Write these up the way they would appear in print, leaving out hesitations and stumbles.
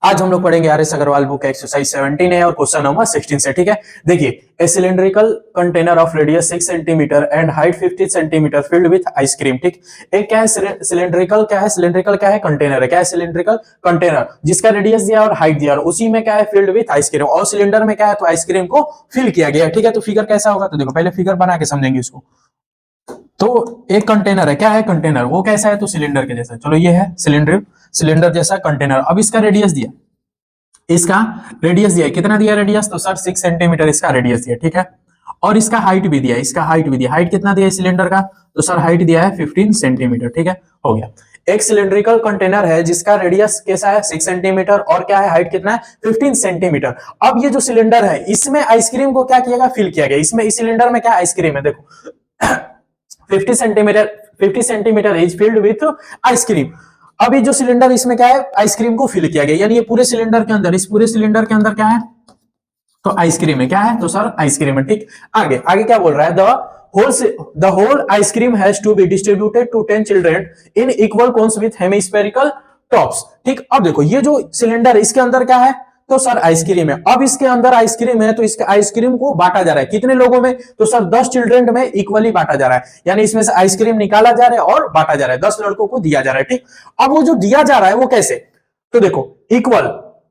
आज हम लोग पढ़ेंगे आर.एस. अग्रवाल बुक एक्सरसाइज 17 है और क्वेश्चन नंबर 16 से। ठीक है, देखिए, a cylindrical container of radius 6 centimetre and height 50 centimetre filled with ice cream. ठीक, एक क्या है सिलिंड्रिकल, क्या है सिलिंड्रिकल, क्या है कंटेनर है, क्या है सिलिंड्रिकल कंटेनर जिसका रेडियस दिया और हाइट दिया और उसी में क्या है फिल्ड विथ आइसक्रीम, और सिलेंडर में क्या है तो आइसक्रीम को फिल किया गया। ठीक है, तो फिगर कैसा होगा, तो देखो पहले फिगर बना के समझेंगे इसको। तो एक कंटेनर है, क्या है कंटेनर, वो कैसा है तो सिलेंडर के जैसा। चलो ये है सिलेंडर जैसा कंटेनर। अब इसका रेडियस दिया, इसका रेडियस दिया, कितना दिया रेडियस, तो सर 6 सेंटीमीटर इसका रेडियस दिया। ठीक है, और इसका हाइट भी दिया, इसका हाइट भी दिया। हाइट कितना दिया सिलेंडर का, तो सर हाइट दिया है 15 सेंटीमीटर। ठीक है, हो गया। एक सिलिंड्रिकल कंटेनर है जिसका रेडियस कैसा है 6 सेंटीमीटर और क्या है हाइट कितना है 15 सेंटीमीटर। अब ये जो सिलेंडर है इसमें आइसक्रीम को क्या किया गया, फिल किया गया। इसमें इस सिलेंडर में क्या आइसक्रीम है, देखो 50 centimetre is filled with ice cream. अभी जो सिलेंडर इसमें क्या है आइसक्रीम को फिल किया गया, यानी ये पूरे सिलेंडर के अंदर, इस पूरे सिलेंडर के अंदर क्या है तो आइसक्रीम है। क्या है तो सर आइसक्रीम है। ठीक, आगे आगे क्या बोल रहा है, the whole ice cream has to be distributed to 10 children in equal cones with hemispherical tops. ठीक, अब देखो ये जो सिलेंडर इसके अंदर क्या है तो सर आइसक्रीम है। अब इसके अंदर आइसक्रीम है तो इसके आइसक्रीम को बांटा जा रहा है कितने लोगों में, तो सर 10 चिल्ड्रन में इक्वली बांटा जा रहा है, यानी इसमें से आइसक्रीम निकाला जा रहा है और बांटा जा रहा है, 10 लड़कों को दिया जा रहा है। ठीक, अब वो जो दिया जा रहा है वो कैसे, तो देखो equal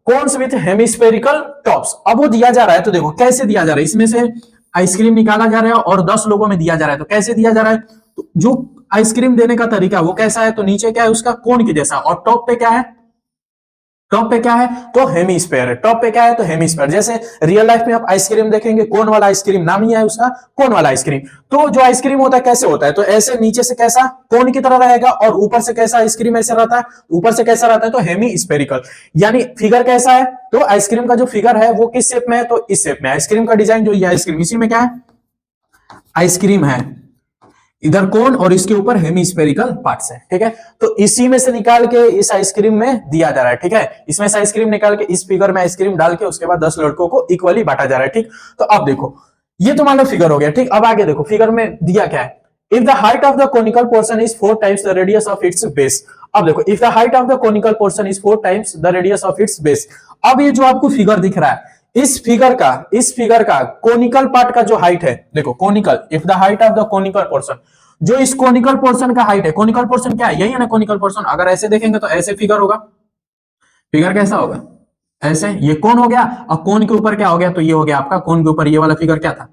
cones with hemispherical tops. अब वो दिया जा रहा है तो देखो कैसे दिया जा रहा है, इसमें से आइसक्रीम निकाला जा रहा है और 10 लोगों में दिया जा रहा है। तो कैसे दिया जा रहा है, तो जो आइसक्रीम देने का तरीका वो कैसा है, तो नीचे क्या है उसका कोन के जैसा, और टॉप पे क्या है, टॉप पे क्या है तो हेमिस्फेयर है। टॉप पे क्या है तो हेमिस्फेयर। जैसे रियल लाइफ में आप आइसक्रीम देखेंगे कोन वाला आइसक्रीम, नाम ही है उसका कोन वाला आइसक्रीम। तो जो आइसक्रीम होता है कैसे होता है, तो ऐसे नीचे से कैसा कोन की तरह रहेगा और ऊपर से कैसा आइसक्रीम ऐसे रहता है, ऊपर से कैसा रहता है तो हेमिस्फेरिकल। यानी फिगर कैसा है तो आइसक्रीम का जो फिगर है वो किस शेप में है तो इस शेप में। आइसक्रीम का डिजाइन जो ये आइसक्रीम, इसी में क्या है आइसक्रीम है, इधर कोन और इसके ऊपर हेमिस्फेरिकल पार्ट्स है। ठीक है, तो इसी में से निकाल के इस आइसक्रीम में दिया जा रहा है। ठीक है, इसमें से आइसक्रीम निकाल के इस फिगर में आइसक्रीम डाल के उसके बाद 10 लड़कों को इक्वली बांटा जा रहा है। ठीक, तो अब देखो ये तो मान लो फिगर हो गया। ठीक, अब आगे देखो फिगर में दिया क्या है, if the height of the conical portion is 4 times the radius of its base. अब देखो if the height of the conical portion is 4 times the radius of its base. अब ये जो आपको फिगर दिख रहा है इस फिगर का कोनिकल पार्ट का जो हाइट है, देखो conical, if the height of the conical portion, जो इस कोनिकल पोर्शन का हाइट है, कोनिकल पोर्शन क्या है यही है ना कोनिकल पोर्शन। अगर ऐसे देखेंगे तो ऐसे फिगर होगा, फिगर कैसा होगा ऐसे, ये कोन हो गया और कोन के ऊपर क्या हो गया तो ये हो गया आपका कोन के ऊपर ये वाला फिगर क्या था,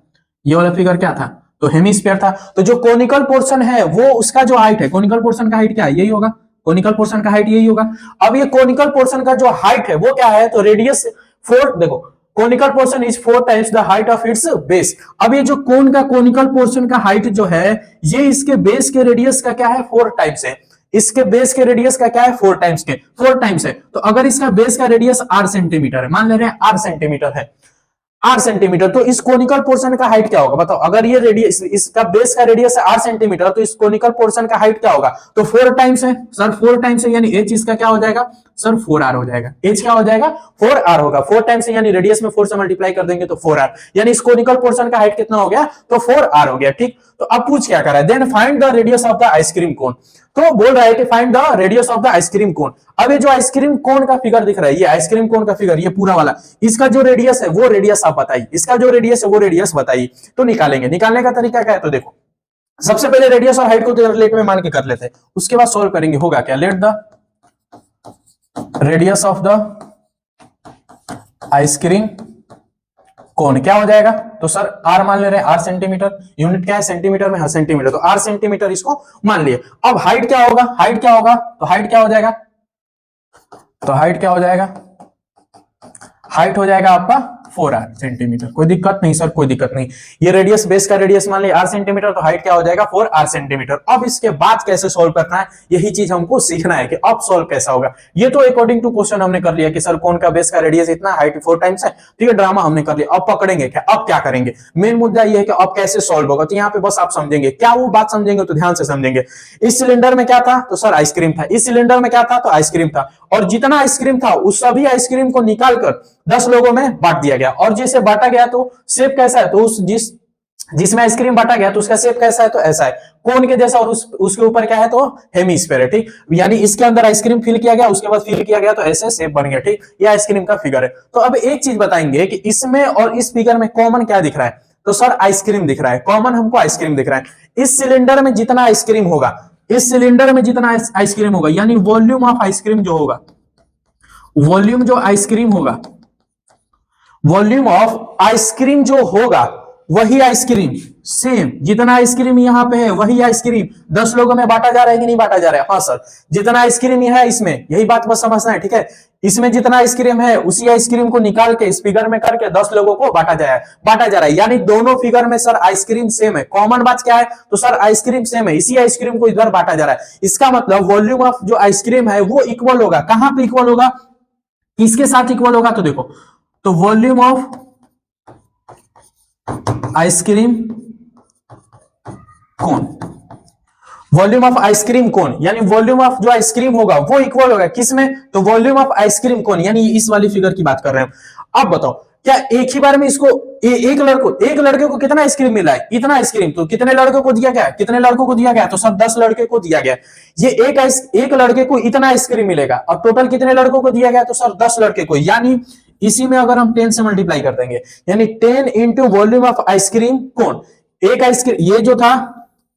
ये वाला फिगर क्या था तो हेमिस्फीयर था। तो जो कोनिकल पोर्शन है वो उसका जो हाइट है, कोनिकल पोर्शन का हाइट क्या है यही होगा, कोनिकल पोर्शन का हाइट यही होगा। अब ये कोनिकल पोर्शन का जो हाइट है वो क्या है तो रेडियस 4, देखो conical portion is 4 times the height of its base. अब ये जो कोन का कोनिकल पोर्शन का हाइट जो है ये इसके बेस के रेडियस का क्या है 4 टाइम्स है, इसके बेस के रेडियस का क्या है 4 टाइम्स है। तो अगर इसका बेस का रेडियस 8 सेंटीमीटर है, मान ले रहे हैं 8 सेंटीमीटर है, 8 सेंटीमीटर, तो इस कोनिकल पोर्शन का हाइट क्या होगा बताओ। अगर ये रेडियस, इसका बेस का रेडियस है 8 सेंटीमीटर तो इस कोनिकल पोर्शन का हाइट क्या होगा तो 4 टाइम्स है सर, 4 टाइम्स है, यानी एच इसका क्या हो जाएगा सर 4r हो जाएगा। एच क्या हो जाएगा 4r होगा, 4 टाइम्स है यानी रेडियस में 4 से मल्टीप्लाई कर देंगे तो 4r, यानी इस कोनिकल पोर्शन का हाइट कितना हो गया तो 4r हो गया। ठीक, तो अब पूछ क्या कर रहा है, then find the radius of the ice cream cone. तो बोल रहा है कि find the radius of the ice cream cone. अब ये जो आइसक्रीम कोन का फिगर दिख रहा है, ये आइसक्रीम कोन का फिगर, ये पूरा वाला, इसका जो रेडियस है वो रेडियस आप बताइए, इसका जो रेडियस है वो रेडियस बताइए। तो निकालेंगे, निकालने का तरीका क्या है तो देखो सबसे पहले रेडियस और हाइट को रिलेट में मान के कर लेते हैं, उसके बाद सोल्व करेंगे। होगा क्या, let the radius of the ice cream कोन क्या हो जाएगा तो सर r मान ले रहे हैं, r सेंटीमीटर, यूनिट क्या है सेंटीमीटर में, हाँ सेंटीमीटर, तो r सेंटीमीटर इसको मान लिए। अब हाइट क्या होगा, हाइट क्या होगा तो हाइट क्या हो जाएगा, तो हाइट क्या हो जाएगा, हाइट हो जाएगा आपका 4r सेंटीमीटर। कोई दिक्कत नहीं सर, कोई दिक्कत नहीं। ये रेडियस, बेस का रेडियस मान लिया 8 सेंटीमीटर, तो हाइट क्या हो जाएगा 4r सेंटीमीटर। अब इसके बाद कैसे सॉल्व करना है यही चीज हमको सीखना है कि अब सॉल्व कैसा होगा। ये तो अकॉर्डिंग टू क्वेश्चन हमने कर लिया कि सर कौन का बेस का रेडियस इतना, हाइट 4 टाइम्स है। ठीक है, ड्रामा हमने कर लिया। अब पकड़ेंगे क्या, अब क्या करेंगे, मेन मुद्दा ये है कि अब कैसे सॉल्व होगा। तो यहाँ पे बस आप समझेंगे क्या, वो बात समझेंगे तो ध्यान से समझेंगे। इस सिलेंडर में क्या था तो सर आइसक्रीम था, इस सिलेंडर में क्या था तो आइसक्रीम था, और जितना आइसक्रीम था उस सभी आइसक्रीम को निकालकर 10 लोगों में बांट दिया गया। और जैसे बांटा गया तो शेप कैसा है तो उस जिस जिसमें आइसक्रीम बांटा गया तो उसका शेप कैसा है, तो ऐसा है कोन के जैसा, और उसके ऊपर क्या है, तो हेमीस्फीयर है, ठीक। यानी इसके अंदर आइसक्रीम फिल किया गया, उसके बाद फिल किया गया तो ऐसे शेप बन गया, ठीक। ये आइसक्रीम का फिगर है। तो अब एक चीज बताएंगे कि इसमें और इस फिगर में कॉमन क्या दिख रहा है, तो सर आइसक्रीम दिख रहा है, कॉमन हमको आइसक्रीम दिख रहा है। इस सिलेंडर में जितना आइसक्रीम होगा, इस सिलेंडर में जितना आइसक्रीम होगा, यानी वॉल्यूम ऑफ आइसक्रीम जो होगा, वॉल्यूम जो आइसक्रीम होगा, वॉल्यूम ऑफ आइसक्रीम जो होगा, वही आइसक्रीम सेम, जितना आइसक्रीम यहां पे है वही आइसक्रीम 10 लोगों में बांटा जा रहा है कि नहीं बांटा जा रहा है, हाँ सर, जितना आइसक्रीम है इसमें, यही बात बस समझना है, ठीक है। इसमें जितना आइसक्रीम है उसी आइसक्रीम को निकाल के इस फिगर में करके 10 लोगों को बांटा जा रहा है, यानी दोनों फिगर में सर आइसक्रीम सेम है। कॉमन बात क्या है, तो सर आइसक्रीम सेम है, इसी आइसक्रीम को इधर बांटा जा रहा है। इसका मतलब वॉल्यूम ऑफ जो आइसक्रीम है वो इक्वल होगा, कहां पे इक्वल होगा, किसके साथ इक्वल होगा, तो देखो, तो volume of ice cream cone, volume of ice cream cone, यानी वॉल्यूम ऑफ जो आइसक्रीम होगा वो इक्वल होगा किसमें, तो वॉल्यूम ऑफ आइसक्रीम कोन, यानी इस वाली फिगर की बात कर रहे हैं। अब बताओ, क्या एक ही बार में इसको एक लड़के को कितना आइसक्रीम मिला है, इतना आइसक्रीम, तो कितने लड़कों को दिया गया, कितने लड़कों को दिया गया, तो सर 10 लड़के को दिया गया। ये एक लड़के को इतना आइसक्रीम मिलेगा, और टोटल कितने लड़कों को दिया गया, तो सर 10 लड़के को, यानी इसी में अगर हम 10 से मल्टीप्लाई कर देंगे, यानी 10 into volume of ice cream cone, एक आइसक्रीम, ये जो था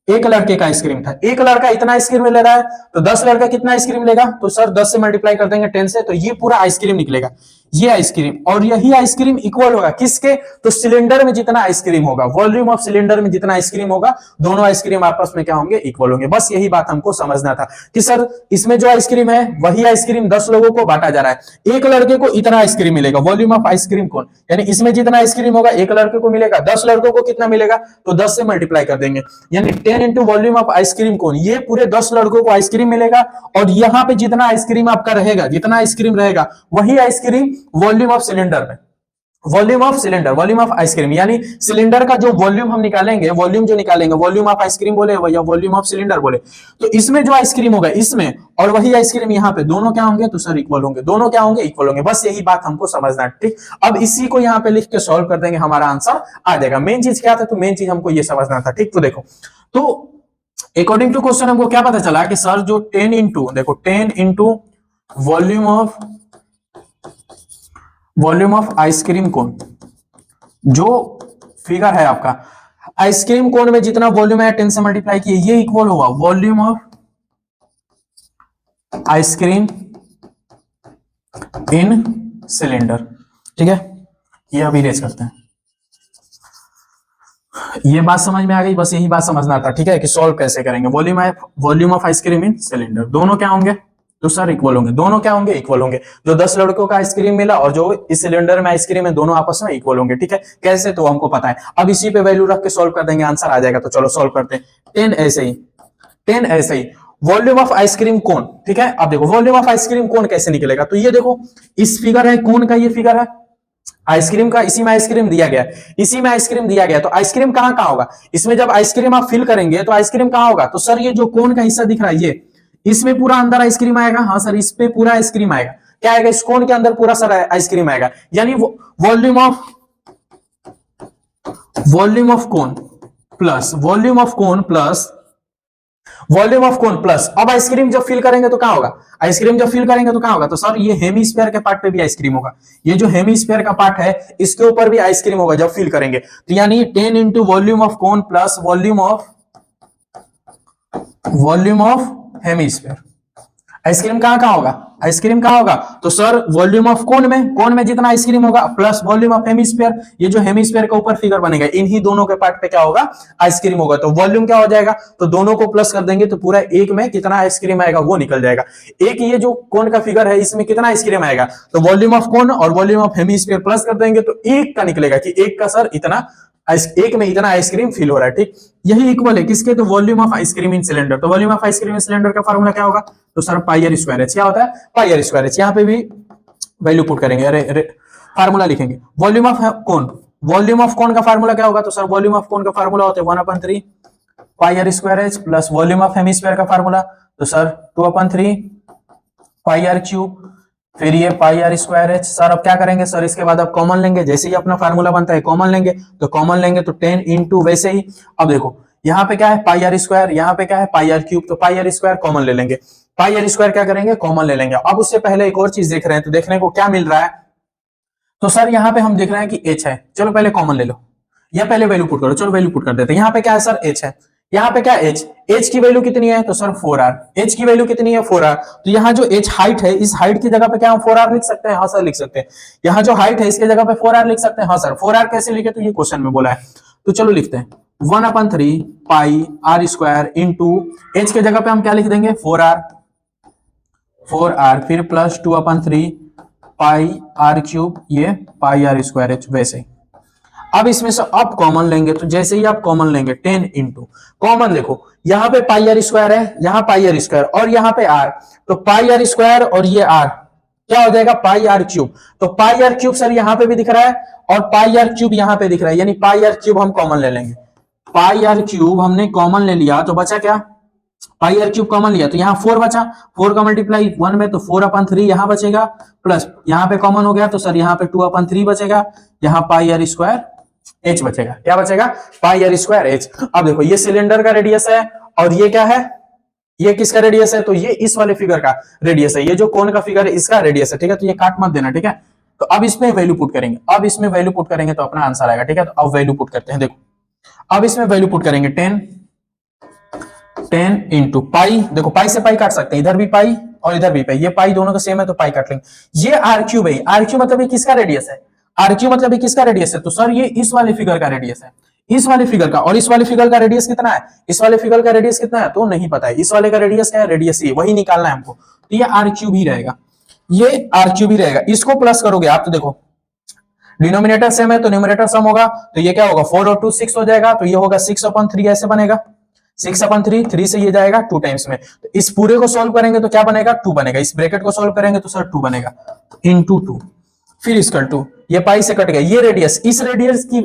एक लड़के का आइसक्रीम था, एक लड़का इतना आइसक्रीम ले रहा है, तो 10 लड़का कितना आइसक्रीम लेगा, तो सर 10 से मल्टीप्लाई कर देंगे 10 से, तो ये पूरा आइसक्रीम निकलेगा, ये आइसक्रीम, और यही आइसक्रीम इक्वल होगा किसके, तो सिलेंडर में जितना आइसक्रीम होगा, वॉल्यूम ऑफ सिलेंडर में जितना आइसक्रीम होगा, दोनों आइसक्रीम आपस में क्या होंगे, इक्वल होंगे। बस यही बात हमको समझना था कि सर इसमें जो आइसक्रीम है वही आइसक्रीम 10 लोगों को बांटा जा रहा है, एक लड़के को इतना आइसक्रीम मिलेगा, वॉल्यूम ऑफ आइसक्रीम कौन, यानी इसमें जितना आइसक्रीम होगा एक लड़के को मिलेगा, 10 लड़कों को कितना मिलेगा, तो 10 से मल्टीप्लाई कर देंगे, यानी 10 इंटू वॉल्यूम ऑफ आइसक्रीम कौन, ये पूरे 10 लड़कों को आइसक्रीम मिलेगा, और यहां पे जितना आइसक्रीम आपका रहेगा, जितना आइसक्रीम रहेगा वही आइसक्रीम वॉल्यूम ऑफ सिलेंडर में, volume of cylinder, volume of ice cream, यानी सिलेंडर का जो वॉल्यूम हम निकालेंगे, वॉल्यूम जो निकालेंगे, वॉल्यूम ऑफ आइसक्रीम बोले या वॉल्यूम ऑफ सिलेंडर बोले, तो इसमें जो आइसक्रीम होगा इसमें, और वही आइसक्रीम यहाँ पे, दोनों क्या होंगे, तो सर इक्वल होंगे, दोनों क्या होंगे, इक्वल होंगे। बस यही बात हमको समझना है, ठीक। अब इसी को यहाँ पे लिख के सॉल्व कर देंगे, हमारा आंसर आ जाएगा। मेन चीज क्या था, तो मेन चीज हमको ये समझना था, ठीक। तो देखो, तो अकॉर्डिंग टू क्वेश्चन हमको क्या पता चला कि सर जो 10 इंटू, देखो 10 into volume of ice cream cone, जो फिगर है आपका आइसक्रीम कोन में जितना वॉल्यूम है 10 से मल्टीप्लाई किए, ये इक्वल होगा volume of ice cream in cylinder, ठीक है। ये अभी रेज करते हैं, ये बात समझ में आ गई, बस यही बात समझना था, ठीक है, कि सॉल्व कैसे करेंगे। Volume of ice cream in cylinder, दोनों क्या होंगे, तो सर इक्वल होंगे, दोनों क्या होंगे, इक्वल होंगे। जो 10 लड़कों का आइसक्रीम मिला और जो इस सिलेंडर में आइसक्रीम है, दोनों आपस में इक्वल होंगे, ठीक है। कैसे, तो हमको पता है, अब इसी पे वैल्यू रख के सॉल्व कर देंगे, आंसर आ जाएगा। तो चलो सॉल्व करते हैं। 10 ऐसे ही वॉल्यूम ऑफ आइसक्रीम कोन, ठीक है। अब देखो वॉल्यूम ऑफ आइसक्रीम कोन कैसे निकलेगा, तो ये देखो इस फिगर है, कोन का ये फिगर है आइसक्रीम का, इसी में आइसक्रीम दिया गया, इसी में आइसक्रीम दिया गया, तो आइसक्रीम कहां कहां होगा, इसमें जब आइसक्रीम आप फिल करेंगे तो आइसक्रीम कहां होगा, तो सर ये जो कोन का हिस्सा दिख रहा है, ये इसमें पूरा अंदर आइसक्रीम आएगा, हाँ सर इस पे पूरा आइसक्रीम आएगा, क्या आएगा, इस कोन के अंदर पूरा सर आइसक्रीम आएगा, यानी volume of cone plus volume of cone plus, अब आइसक्रीम जब फिल करेंगे तो कहां होगा, आइसक्रीम जब फिल करेंगे तो कहां होगा, तो सर ये हेमीस्फीयर के पार्ट पे भी आइसक्रीम होगा, ये जो हेमीस्फीयर का पार्ट है इसके ऊपर भी आइसक्रीम होगा जब फिल करेंगे, तो यानी 10 into volume of cone plus volume of hemisphere. Ice cream कहां होगा, आइसक्रीम कहां होगा, तो सर वॉल्यूम ऑफ कोन में जितना आइसक्रीम होगा प्लस वॉल्यूम ऑफ हेमीस्फीयर, ये जो हेमीस्फीयर के ऊपर फिगर बनेगा, इन्हीं दोनों के पार्ट पे क्या होगा, आइसक्रीम होगा। तो वॉल्यूम क्या हो जाएगा, तो दोनों को प्लस कर देंगे तो पूरा एक में कितना आइसक्रीम आएगा वो निकल जाएगा। एक ये जो कोन का फिगर है इसमें कितना आइसक्रीम आएगा, तो वॉल्यूम ऑफ कोन और वॉल्यूम ऑफ हेमीस्फीयर प्लस कर देंगे तो एक का निकलेगा कि एक का सर इतना, एक में इतना आइसक्रीम फिल हो रहा है, ठीक। यही इक्वल है किसके, तो volume of ice cream in cylinder, तो volume of ice cream in cylinder का फार्मूला क्या होगा, तो sir pi r square h, क्या होता है, पाई आर स्क्वायर एच। यहाँ पे भी वैल्यू पुट करेंगे, अरे फार्मूला लिखेंगे। वॉल्यूम ऑफ कोन का फार्मूला क्या होगा, तो सर वॉल्यूम ऑफ कोन का फार्मूला होता है 1/3 pi r square h plus volume of hemisphere का फार्मूला, तो सर 2/3 पाई आर क्यूब फिर ये pi r square h. Sir अब क्या करेंगे सर, इसके बाद अब कॉमन लेंगे, जैसे ही अपना फार्मूला बनता है कॉमन लेंगे, तो कॉमन लेंगे तो 10 इंटू वैसे ही। अब देखो यहाँ पे क्या है पाई आर स्क्वायर, यहाँ पे क्या है पाई आर क्यूब, तो पाई आर स्क्वायर कॉमन ले लेंगे, पाई आर स्क्वायर क्या करेंगे कॉमन ले लेंगे। अब उससे पहले एक और चीज देख रहे हैं, तो देखने को क्या मिल रहा है, तो सर यहाँ पे हम देख रहे हैं कि एच है, चलो पहले कॉमन ले लो, या पहले वैल्यू पुट करो, चलो वैल्यू पुट कर देते हैं। यहाँ पे क्या है सर एच है, यहाँ पे क्या एच, एच की वैल्यू कितनी है तो सर 4r, एच की वैल्यू कितनी है 4r, तो यहाँ जो एच हाइट है, इस हाइट की जगह पे क्या हम 4r लिख सकते हैं, हाँ सर लिख सकते हैं। यहाँ जो हाइट है इसकी जगह पे 4r लिख सकते हैं, हाँ सर। 4r कैसे लिखे, तो ये क्वेश्चन में बोला है, तो चलो लिखते हैं 1/3 pi r square into H के जगह पे हम क्या लिख देंगे 4r, 4r फिर प्लस 2/3 पाई आर क्यूब, ये पाई आर स्क्वायर एच वैसे ही। अब इसमें से आप कॉमन लेंगे, तो जैसे ही आप कॉमन लेंगे 10 इंटू कॉमन, देखो यहाँ पे पाई आर स्क्वायर है, यहाँ पाई आर स्क्वायर और यहाँ पे आर, तो पाई आर स्क्वायर और ये आर क्या हो जाएगा पाई आर क्यूब, तो पाई आर क्यूब सर यहाँ पे भी दिख रहा है और पाई आर क्यूब यहाँ पे दिख रहा है, यानी पाई आर क्यूब हम कॉमन ले लेंगे। पाई आर क्यूब हमने कॉमन ले लिया तो बचा क्या, पाई आर क्यूब कॉमन लिया तो यहाँ 4 बचा, 4 का मल्टीप्लाई 1 में तो 4/3 यहाँ बचेगा, प्लस यहाँ पे कॉमन हो गया तो सर यहाँ पे 2/3 बचेगा, यहाँ पाई आर स्क्वायर एच बचेगा, क्या बचेगा पाई आर स्क्वायर एच। अब देखो ये सिलेंडर का रेडियस है और ये क्या है, ये किसका रेडियस है, तो ये इस वाले फिगर का रेडियस है, ये जो कोन का फिगर है इसका रेडियस है, ठीक है, तो ये काट मत देना, ठीक है। तो अब इसमें वैल्यू पुट करेंगे, अब इसमें वैल्यू पुट करेंगे तो अपना आंसर आएगा, ठीक है। तो अब वैल्यू पुट करते हैं, देखो अब इसमें वैल्यू पुट करेंगे 10 इंटू पाई, देखो पाई से पाई काट सकते हैं, इधर भी पाई और इधर भी पाई, ये पाई दोनों का सेम है तो पाई काट लेंगे। ये आर क्यूब है, आर क्यूब मतलब ये किसका रेडियस है, आर क्यूब मतलब ये किसका रेडियस है, तो सर ये इस वाले फिगर का रेडियस है, इस वाले फिगर का, और इस वाले फिगर का रेडियस कितना है, इस वाले फिगर का रेडियस कितना है तो नहीं पता है, इस वाले का रेडियस क्या है, रेडियस ये वही निकालना है हमको, तो ये आर क्यूब ही रहेगा, ये आर क्यूब ही रहेगा। इसको प्लस करोगे आप तो देखो डिनोमिनेटर सेम है तो न्यूमरेटर सम होगा, तो ये क्या होगा 4 और 2 6 हो जाएगा, तो ये होगा 6/3 ऐसे बनेगा, 6/3 3 से ये जाएगा 2 टाइम्स में, तो इस पूरे को सॉल्व करेंगे तो क्या बनेगा 2 बनेगा, इस ब्रैकेट को सॉल्व करेंगे तो सर 2 बनेगा, इनटू 2 फिर इसकल टू, ये पाई से कट गया, ये रेडियस, इस रेडियस की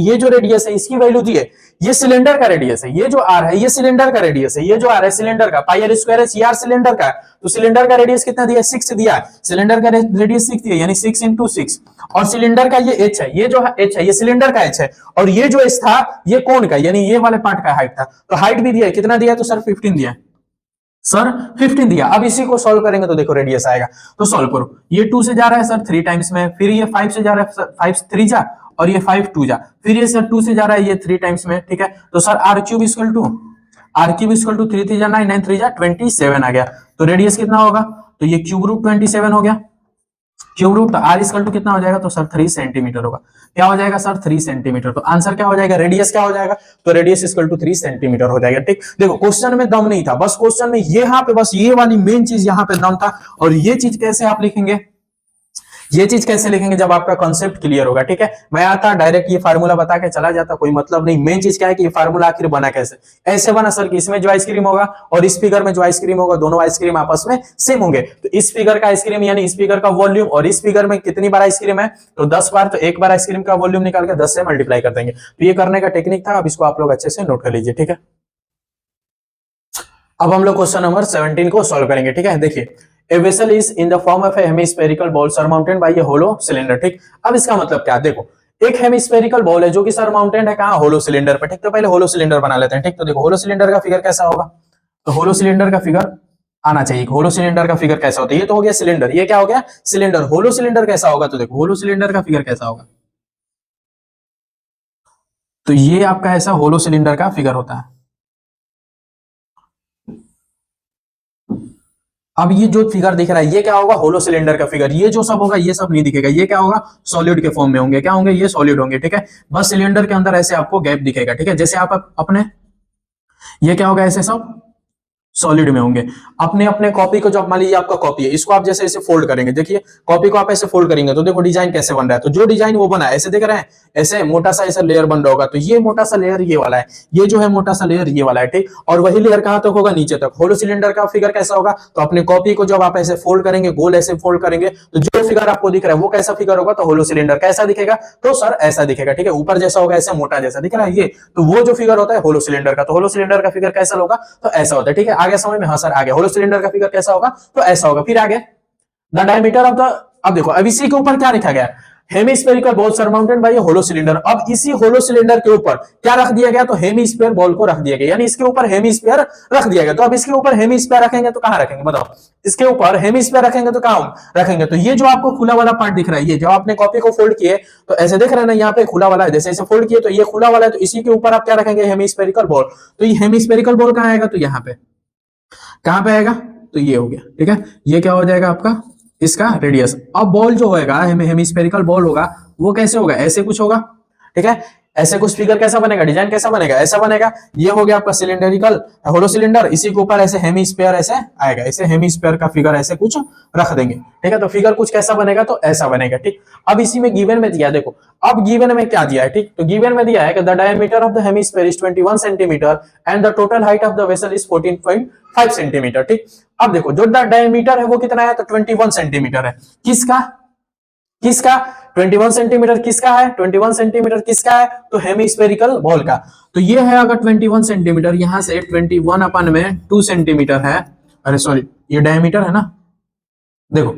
ये जो रेडियस है इसकी वैल्यू दी है, ये सिलेंडर का रेडियस है, ये जो आर है ये सिलेंडर का रेडियस है, ये जो आर है सिलेंडर का, पाई आर स्क्वायर है आर सिलेंडर का, तो सिलेंडर का रेडियस कितना दिया 6 दिया है, सिलेंडर का रेडियस 6 दिया यानी 6 इंटू 6, और सिलेंडर का ये एच है, ये जो एच है ये सिलेंडर का एच है, और ये जो एच था ये कोण का यानी ये वाले पार्ट का हाइट था, तो हाइट भी दिया है, कितना दिया तो सर 15 दिया सर 15 दिया। अब इसी को सॉल्व करेंगे तो देखो रेडियस आएगा, तो सॉल्व करो, ये 2 से जा रहा है सर 3 टाइम्स में, फिर ये 5 से जा रहा है 5 3 जा, और ये 5 2 जा, फिर ये सर 2 से जा रहा है ये 3 टाइम्स में, ठीक है, तो sir r cube equal to 3 3 जा 9 9 3 जा 27 आ गया, तो रेडियस कितना होगा, तो ये क्यूब रूट 27 हो गया, क्यूब रूट, तो आर इक्वल टू कितना हो जाएगा तो सर 3 सेंटीमीटर होगा, क्या हो जाएगा सर 3 सेंटीमीटर, तो आंसर क्या हो जाएगा, रेडियस क्या हो जाएगा, तो रेडियस इक्वल टू 3 सेंटीमीटर हो जाएगा, ठीक। देखो क्वेश्चन में दम नहीं था, बस क्वेश्चन में यहाँ पे बस ये वाली मेन चीज यहाँ पे दम था, और ये चीज कैसे आप लिखेंगे, ये चीज कैसे लिखेंगे जब आपका कॉन्सेप्ट क्लियर होगा, ठीक है। मैं आता डायरेक्ट ये फार्मूला बता के चला जाता, कोई मतलब नहीं, मेन चीज क्या है कि ये फार्मूला आखिर बना कैसे, ऐसे बना सर कि इसमें जो आइसक्रीम होगा और इस फिगर में जो आइसक्रीम होगा दोनों आइसक्रीम आपस में सेम होंगे, तो इस फिगर का आइसक्रीम यानी इस फिगर का वॉल्यूम, और इस फिगर में कितनी बार आइसक्रीम है तो 10 बार, तो एक बार आइसक्रीम का वॉल्यूम निकाल के 10 से मल्टीप्लाई कर देंगे, तो ये करने का टेक्निक था, अब इसको आप लोग अच्छे से नोट कर लीजिए, ठीक है। अब हम लोग क्वेश्चन नंबर 17 को सॉल्व करेंगे, ठीक है। देखिए A vessel is in the form of a hemispherical ball surmounted by a hollow cylinder, ठीक। अब इसका मतलब क्या, देखो एक हेमिस्फेरिकल बॉल है जो कि सरमाउंटेड है कहां, होलो सिलेंडर पे, ठीक। तो पहले होलो सिलेंडर बना लेते हैं, ठीक। तो देखो होलो सिलेंडर का फिगर कैसा होगा, तो होलो सिलेंडर का फिगर आना चाहिए, होलो सिलेंडर का फिगर कैसा होता है, ये तो हो गया सिलेंडर, ये क्या हो गया सिलेंडर, होलो सिलेंडर कैसा होगा, तो देखो होलो सिलेंडर का फिगर कैसा होगा, तो ये आपका ऐसा होलो सिलेंडर का फिगर होता है। अब ये जो फिगर दिख रहा है ये क्या होगा, होलो सिलेंडर का फिगर, ये जो सब होगा ये सब नहीं दिखेगा, ये क्या होगा सॉलिड के फॉर्म में होंगे, क्या होंगे ये सॉलिड होंगे, ठीक है। बस सिलेंडर के अंदर ऐसे आपको गैप दिखेगा, ठीक है, जैसे आप अपने ये क्या होगा ऐसे सब सॉलिड में होंगे। अपने अपने कॉपी को, जब मान लीजिए आपका कॉपी है, इसको आप जैसे ऐसे फोल्ड करेंगे, देखिए कॉपी को आप ऐसे फोल्ड करेंगे तो देखो डिजाइन कैसे बन रहा है, तो जो डिजाइन वो बना है ऐसे देख रहे हैं, ऐसे मोटा सा ऐसा लेयर बन रहा होगा, तो ये मोटा सा लेयर ये वाला है, ये जो है मोटा सा लेयर ये वाला है, ठीक। और वही लेयर कहां तक होगा, नीचे तक। होलो सिलेंडर का फिगर कैसा होगा, तो अपने कॉपी को जब आप ऐसे फोल्ड करेंगे, गोल ऐसे फोल्ड करेंगे, तो जो फिगर आपको दिख रहा है वो कैसा फिगर होगा, तो होलो सिलेंडर कैसा दिखेगा, तो सर ऐसा दिखेगा, ठीक है। ऊपर जैसा होगा ऐसे मोटा जैसा दिख रहा है ये, तो वो जो फिगर होता है होलो सिलेंडर का, तो होलो सिलेंडर का फिगर कैसा होगा, तो ऐसा होता है, ठीक है। आगे समझ में, हाँ सर आगे होलो सिलेंडर का फिगर कैसा होगा, तो ऐसा होगा। फिर आगे द डायमीटर ऑफ द, अब देखो अब इसी के ऊपर क्या लिखा गया, hemispherical bowl surmounted by hollow cylinder. अब इसी होलो सिलेंडर के ऊपर क्या रख दिया गया, तो हेमिस्फीयर बॉल को रख दिया गया, यानी इसके ऊपर हेमिस्फीयर रख दिया गया। तो अब इसके ऊपर हेमिस्फीयर रखेंगे तो कहां रखेंगे बताओ, इसके ऊपर हेमिस्फीयर रखेंगे तो कहां रखेंगे, तो ये जो आपको खुला वाला पार्ट दिख रहा है, ये जब आपने कॉपी को फोल्ड किए तो ऐसे देख रहे हैं ना, यहाँ पे खुला वाला है, जैसे ऐसे फोल्ड किए तो ये खुला वाला है, तो इसी के ऊपर आप क्या रखेंगे, हेमिस्फेरिकल बॉल। तो ये हेमिस्फेरिकल बॉल कहां आएगा, तो यहाँ पे, कहां पे आएगा, तो ये हो गया, ठीक है, ये क्या हो जाएगा आपका इसका रेडियस। अब बॉल जो होगा हेमिस्फेरिकल बॉल होगा, वो कैसे होगा, ऐसे कुछ होगा, ठीक है, ऐसे कुछ फिगर कैसा बनेगा, डिजाइन कैसा बनेगा, ऐसा बनेगा। ये हो गया आपका सिलेंडरिकल होलो सिलेंडर, इसी के ऊपर ऐसे हेमिस्फीयर ऐसे आएगा, ऐसे हेमिस्फीयर का फिगर ऐसे कुछ रख देंगे, ठीक है, तो फिगर कुछ कैसा बनेगा, तो ऐसा बनेगा, ठीक। अब इसी में गिवन में दिया, देखो अब गिवन में क्या दिया है, ठीक, तो गिवन में दिया है कि the diameter of the hemisphere is 21 centimetre and the total height of the vessel is 14.5 centimetre, ठीक। अब देखो जो डायमीटर है वो कितना है, तो 21 सेंटीमीटर है, किसका किसका 21 सेंटीमीटर किसका है, 21 सेंटीमीटर किसका है, तो हेमिस्फेरिकल बॉल का। तो ये है अगर 21 सेंटीमीटर, यहां से 21 अपन में 2 सेंटीमीटर है, अरे सॉरी ये डायमीटर है ना, देखो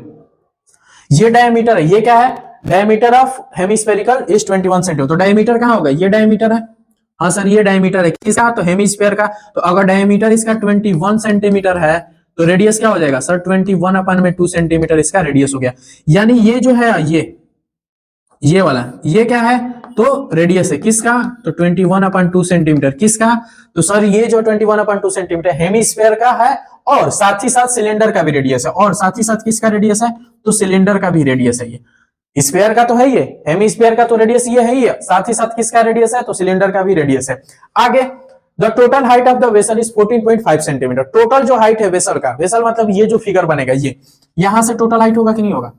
ये डायमीटर है, ये क्या है, diameter of hemispherical is 21 centimetre, तो डायमीटर कहां होगा, ये डायमीटर है, हाँ सर ये डायमीटर है किसका, तो हेमिस्फीयर का। तो अगर डायमीटर इसका 21 सेंटीमीटर है तो रेडियस क्या हो जाएगा सर, 21 अपन में 2 सेंटीमीटर इसका रेडियस हो गया। यानी ये जो है ये वाला ये क्या है, तो रेडियस है किसका, तो 21 अपन 2 सेंटीमीटर किसका, तो सर ये जो 21 अपन 2 सेंटीमीटर हेमिस्फीयर का है, और साथ ही साथ सिलेंडर का भी रेडियस है, और साथ ही साथ किसका रेडियस है, तो सिलेंडर का भी रेडियस है। ये स्फीयर का तो है, ये हेमिस्फीयर का तो रेडियस ये है ही है, साथ ही साथ किसका रेडियस है, तो सिलेंडर का भी रेडियस है। आगे the total height of the vessel is 14.5 centimetre, total जो हाइट है वेसल का, वेसल मतलब ये जो फिगर बनेगा, ये यहां से टोटल हाइट होगा कि नहीं होगा,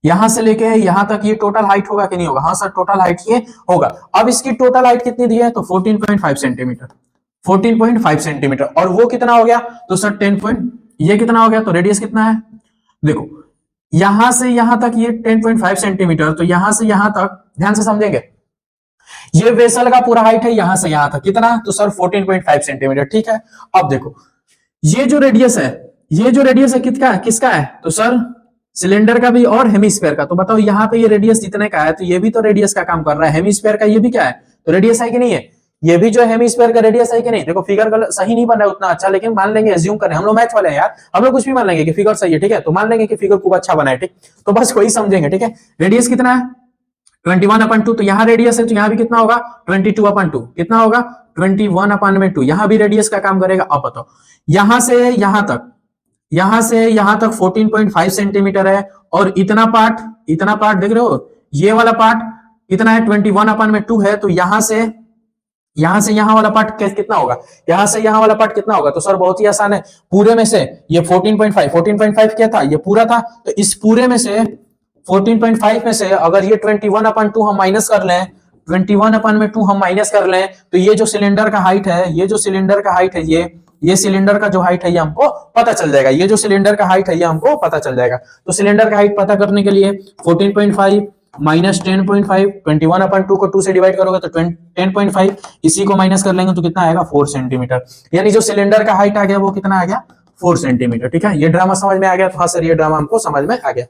यहां से लेके यहां तक ये टोटल हाइट होगा कि नहीं होगा, हाँ सर टोटल हाइट ये होगा। अब इसकी टोटल हाइट कितनी दी है, तो 14.5 सेंटीमीटर, 14.5 सेंटीमीटर, और वो कितना हो गया, तो सर 10 ये कितना हो गया, तो रेडियस कितना है, देखो यहां से यहां तक ये 10.5 सेंटीमीटर, तो यहां से यहां तक ध्यान से समझेंगे, ये वेसल का पूरा हाइट है यहां से यहां तक कितना, तो सर 14.5 सेंटीमीटर, ठीक है। अब देखो ये जो रेडियस है, ये जो रेडियस है किसका है, तो सर सिलेंडर का भी और हेमिस्फीयर का। तो बताओ यहाँ पे ये रेडियस जितने का है, तो ये भी तो रेडियस का काम कर रहा है, हेमिस्फीयर का ये भी क्या है, तो रेडियस है कि नहीं है, ये भी जो हेमिस्फीयर का रेडियस है कि नहीं। देखो फिगर सही नहीं बन रहा है उतना अच्छा, लेकिन मान लेंगे, एज्यूम करें, हम लोग मैथ वाले हैं यार, हम लोग कुछ भी मान लेंगे कि फिगर सही है, ठीक है, तो मान लेंगे कि फिगर खूब अच्छा बना है, ठीक, तो बस वही समझेंगे, ठीक है। रेडियस कितना है 21/2, तो यहाँ रेडियस है तो यहाँ भी कितना होगा 22/2, कितना होगा 21/2, यहाँ भी रेडियस का काम करेगा। अब बताओ यहां से यहां तक, यहां से यहां तक 14.5 सेंटीमीटर है, और इतना पार्ट देख रहे हो, ये वाला पार्ट कितना है 21/2 है, तो यहां से यहां वाला पार्ट कितना होगा, यहां से यहां वाला पार्ट कितना होगा, तो सर बहुत ही आसान है, पूरे में से ये 14.5 क्या था, ये पूरा था, तो इस पूरे में से 14.5 में से अगर ये 21/2 हम माइनस कर लें, 21/2 हम माइनस कर लें, तो ये जो सिलेंडर का हाइट है, ये जो सिलेंडर का हाइट है, ये सिलेंडर का जो हाइट है ये हमको पता चल जाएगा, ये जो सिलेंडर का हाइट है ये हमको पता चल जाएगा। तो सिलेंडर का हाइट पता करने के लिए 14.5 माइनस 10.5, 21/2 को 2 से डिवाइड करोगे तो 10.5, इसी को माइनस कर लेंगे तो कितना आएगा 4 सेंटीमीटर, यानी जो सिलेंडर का हाइट आ गया वो कितना आ गया 4 सेंटीमीटर, ठीक है। ये ड्रामा समझ में आ गया, तो हाँ सर ये ड्रामा हमको समझ में आ गया,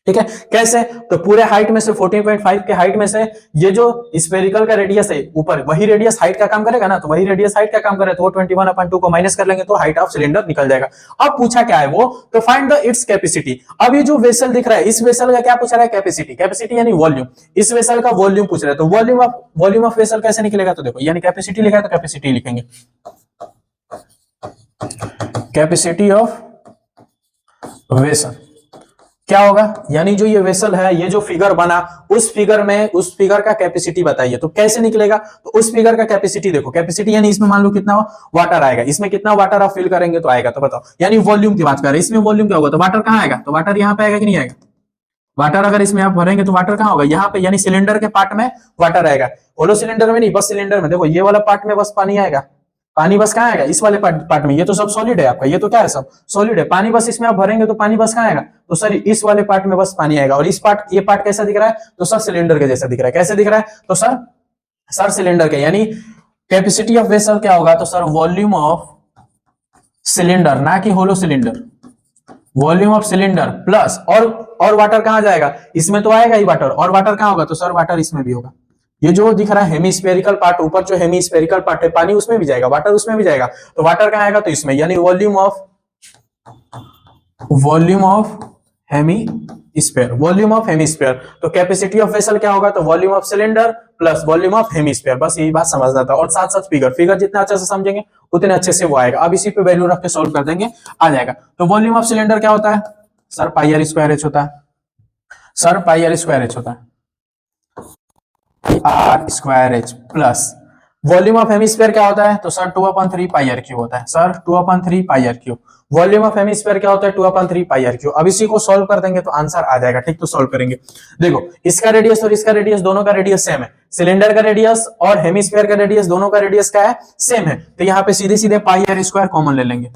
ठीक है। कैसे, तो पूरे हाइट में से 14.5 के हाइट में से ये जो स्फेरिकल का रेडियस है ऊपर, वही रेडियस हाइट का काम करेगा ना, तो वही रेडियस हाइट का काम करे, तो वो 21/2 को माइनस कर लेंगे तो हाइट ऑफ सिलेंडर निकल जाएगा। अब पूछा क्या है वो, तो फाइंड द इट्स कैपेसिटी। अब ये जो वेसल दिख रहा है, इस वेसल का क्या पूछ रहा है, कैपेसिटी, कैपेसिटी यानी वॉल्यूम, इस वेसल का वॉल्यूम पूछ रहा है, तो वॉल्यूम ऑफ वेसल कैसे निकलेगा, तो देखो यानी कैपेसिटी लिखा है तो कैपेसिटी लिखेंगे, कैपेसिटी ऑफ वेसल क्या होगा, यानी जो ये वेसल है, ये जो फिगर बना, उस फिगर का कैपेसिटी बताइए। तो कैसे निकलेगा, तो उस फिगर का कैपेसिटी देखो, कैपेसिटी यानी इसमें मान लो कितना वाटर आएगा, इसमें कितना वाटर आप फिल करेंगे तो आएगा, तो बताओ, यानी वॉल्यूम की बात कर रहे हैं, इसमें वॉल्यूम क्या होगा, तो वाटर कहाँ आएगा, तो वाटर यहाँ पे आएगा कि नहीं आएगा, वाटर अगर इसमें आप भरेंगे तो वाटर कहाँ होगा, यहाँ पे, यानी सिलेंडर के पार्ट में वाटर आएगा, होलो सिलेंडर में नहीं, बस सिलेंडर में। देखो ये वाला पार्ट में बस पानी आएगा, पानी बस कहाँ आएगा, इस वाले पार्ट में, ये तो सब सॉलिड है आपका, ये तो क्या है सब सॉलिड है, पानी बस इसमें आप भरेंगे तो पानी बस कहाँ आएगा, तो सर इस वाले पार्ट में बस पानी आएगा। और इस पार्ट, ये पार्ट कैसा दिख रहा है, तो सर सिलेंडर के जैसा दिख रहा है, कैसे दिख रहा है, तो सर सिलेंडर के, यानी कैपेसिटी ऑफ वेसल क्या होगा, तो सर वॉल्यूम ऑफ सिलेंडर, ना कि hollow cylinder, volume of cylinder plus और वाटर कहां जाएगा, इसमें तो आएगा ही वाटर, और वाटर कहां होगा, तो सर वाटर इसमें भी होगा। ये जो दिख रहा है हेमीस्फेरिकल पार्ट, ऊपर जो हेमीस्फेरिकल पार्ट है पानी उसमें भी जाएगा, वाटर उसमें भी जाएगा, तो वाटर कहां आएगा, तो इसमें, यानी volume of hemisphere, volume of hemisphere. तो कैपेसिटी ऑफ वेसल क्या होगा, तो volume of cylinder plus volume of hemisphere, बस यही बात समझना था। और साथ साथ फिगर जितना अच्छे से समझेंगे उतने अच्छे से वो आएगा। अब इसी पे वैल्यू रख के सॉल्व कर देंगे, आ जाएगा। तो वॉल्यूम ऑफ सिलेंडर क्या होता है, sir pi r square h होता है, sir pi r square h होता है, r square h plus volume of hemisphere क्या होता है, तो सर 2/3 पाई आर क्यू होता है, sir 2/3 pi r cube. Volume of hemisphere क्या होता है, 2/3 पाई आर क्यू। अब इसी को सॉल्व कर देंगे तो आंसर आ जाएगा, ठीक। तो सॉल्व करेंगे, देखो इसका रेडियस और इसका रेडियस दोनों का रेडियस सेम है, सिलेंडर का रेडियस और हेमीस्फेयर का रेडियस दोनों का रेडियस क्या है, सेम है। तो यहाँ पे सीधे सीधे पाई आर स्क्वायर कॉमन ले लेंगे,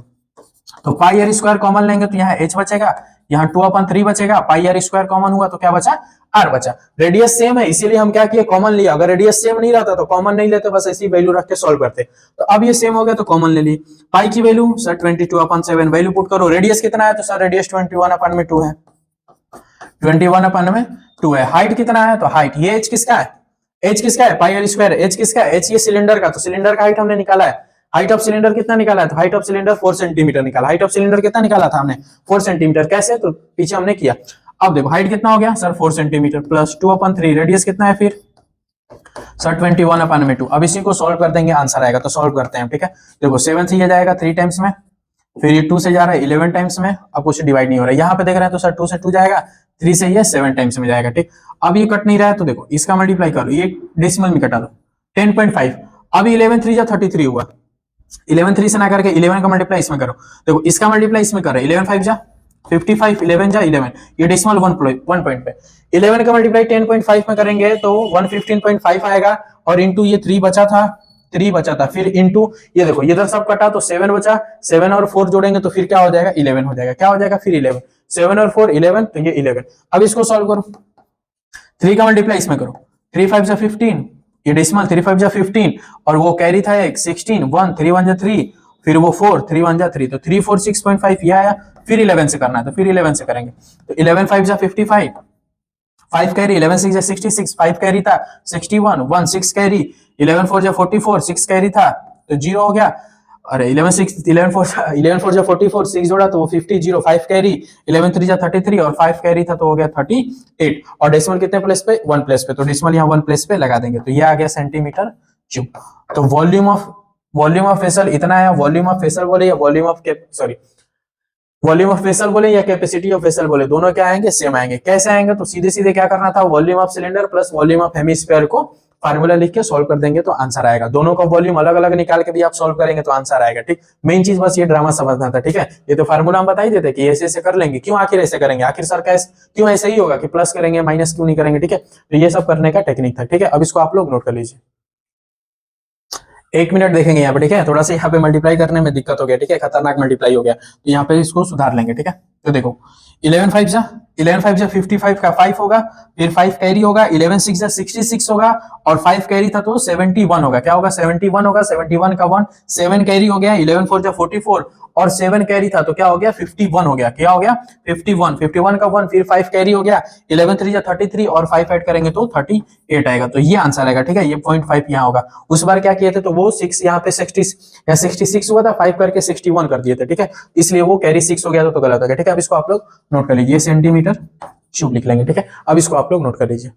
तो पाई आर स्क्वायर कॉमन लेंगे तो यहाँ h बचेगा, यहाँ 2/3 बचेगा, पाई आर स्क्वायर कॉमन हुआ तो क्या बचा, r बचा। रेडियस सेम है इसीलिए हम क्या किए, कॉमन लिया। अगर रेडियस सेम नहीं रहता तो कॉमन नहीं लेते, बस ऐसी वैल्यू रख के सॉल्व करते। तो अब ये सेम हो गया तो कॉमन ले लिए। पाई की वैल्यू सर 22/7, वैल्यू पुट करो। रेडियस कितना है, तो सर रेडियस 21/2 है, 21/2 है। हाइट कितना है, तो हाइट ये h किसका है, h किसका है, पाई आर स्क्वायर। h किसका है, h ये सिलेंडर का, तो सिलेंडर का हाइट हमने निकाला है। हाइट ऑफ सिलेंडर कितना निकाला है, तो हाइट ऑफ सिलेंडर 4 सेंटीमीटर निकाला। हाइट ऑफ सिलेंडर कितना निकाला था हमने, 4 सेंटीमीटर। कैसे, तो पीछे हमने किया। अब देखो हाइट कितना हो गया, सर 4 सेंटीमीटर प्लस 2/3, रेडियस कितना है फिर, सर 21/2। अब इसी को सॉल्व कर देंगे, आंसर आएगा। तो सॉल्व करते हैं, ठीक है। देखो 7 से ये जाएगा 3 टाइम्स में, फिर ये 2 से जा रहा है 11 टाइम्स में, अब कुछ डिवाइड नहीं हो रहा है। यहाँ पे देख रहे हैं तो सर 2 से 2 जाएगा, 3 से ये 7 टाइम्स में जाएगा, ठीक। अब ये कट नहीं रहा है तो देखो इसका मल्टीप्लाई करो, ये डेसिमल में कटा लो 10.5। अब 11 3 जा 33 हुआ, 11 3 से ना करके 11 का मल्टीप्लाई इसमें करो। देखो इसका मल्टीप्लाई इसमें करो, 11 5 जा 55, 11 जा 11, ये डेसिमल 1 पॉइंट पे। 11 का मल्टीप्लाई 10.5 में करेंगे तो 115.5 आएगा, और इंटू ये 3 बचा था, फिर इंटू ये देखो इधर सब कटा तो 7 बचा, 7 और 4 जोड़ेंगे तो फिर क्या हो जाएगा, 11 हो जाएगा। क्या हो जाएगा फिर 11, 7 और 4 11, तो ये 11। अब इसको सॉल्व करो, 3 का मल्टीप्लाई इसमें करो, 3 5 जा 15, ये डेसिमल 3 5 जा 15, और वो कैरी था एक 16, 1 3 1 जा 3, फिर वो 4 3 1 जा 3, तो 3 4 6.5 ये आया। फिर 11 से करना है तो फिर 11 से करेंगे, तो 11 5 जा 55, 5 कैरी, 11 6 जा 66, 5 कैरी था 61, 1 6 कैरी, 11 4 जा 44, 6 कैरी था तो 0 हो गया। अरे 11 4 जा 44, 6 जोड़ा तो वो 50, 0 5 कैरी, 11 3 जा 33 और 5 कैरी था तो हो गया 38। और डेसिमल कितने प्लेस पे, 1 प्लेस पे, तो डेसिमल यहाँ 1 प्लेस पे लगा देंगे, तो ये आ गया सेंटीमीटर क्यूब। तो वॉल्यूम ऑफ वेसल इतना है। वॉल्यूम ऑफ वेसल बोले या वॉल्यूम ऑफ वेसल बोले या कैपेसिटी ऑफ वेसल बोले, दोनों क्या आएंगे, सेम आएंगे। कैसे आएंगे, तो सीधे सीधे क्या करना था, volume of cylinder plus volume of hemisphere को फार्मूला लिख के सॉल्व कर देंगे तो आंसर आएगा। दोनों का वॉल्यूम अलग अलग निकाल के भी आप सॉल्व करेंगे तो आंसर आएगा, ठीक। मेन चीज बस ये ड्रामा समझना था, ठीक है। ये तो फार्मूला हम बता ही देते कि ऐसे ऐसे कर लेंगे, क्यों आखिर ऐसे करेंगे, आखिर सर क्यों ऐसे ही होगा कि प्लस करेंगे माइनस क्यों नहीं करेंगे, ठीक है। तो ये सब करने का टेक्निक था, ठीक है। अब इसको आप लोग नोट कर लीजिए, 1 मिनट देखेंगे यहाँ पे, ठीक है। थोड़ा सा यहाँ पे मल्टीप्लाई करने में दिक्कत हो गया, ठीक है, खतरनाक मल्टीप्लाई हो गया, तो यहाँ पे इसको सुधार लेंगे, ठीक है। तो देखो 11 5 जा 55 का 5 होगा, फिर 5 कैरी होगा, 11 6 जा 66 होगा, और 5 कैरी था तो 71 होगा। क्या होगा, 71 होगा, 71 का 1 7 कैरी हो गया, 11 4 जा 44, और 7 कैरी था तो क्या हो गया 51 हो गया। क्या हो गया 51 का 1, फिर 5 कैरी हो गया, 11 3 जा 33 और 5 ऐड करेंगे तो 38 आएगा। तो ये आंसर आएगा, ठीक है। ये 0.5 यहाँ होगा। उस बार क्या किए थे, तो वो 6 यहाँ पे 66 हुआ था, 5 करके 61 कर दिए थे, ठीक है, इसलिए वो कैरी 6 हो गया तो गलत हो गया, ठीक है। अब इसको आप लोग नोट कर लीजिए, सेंटीमीटर क्यूब लिख लेंगे, ठीक है। अब इसको आप लोग नोट कर लीजिए।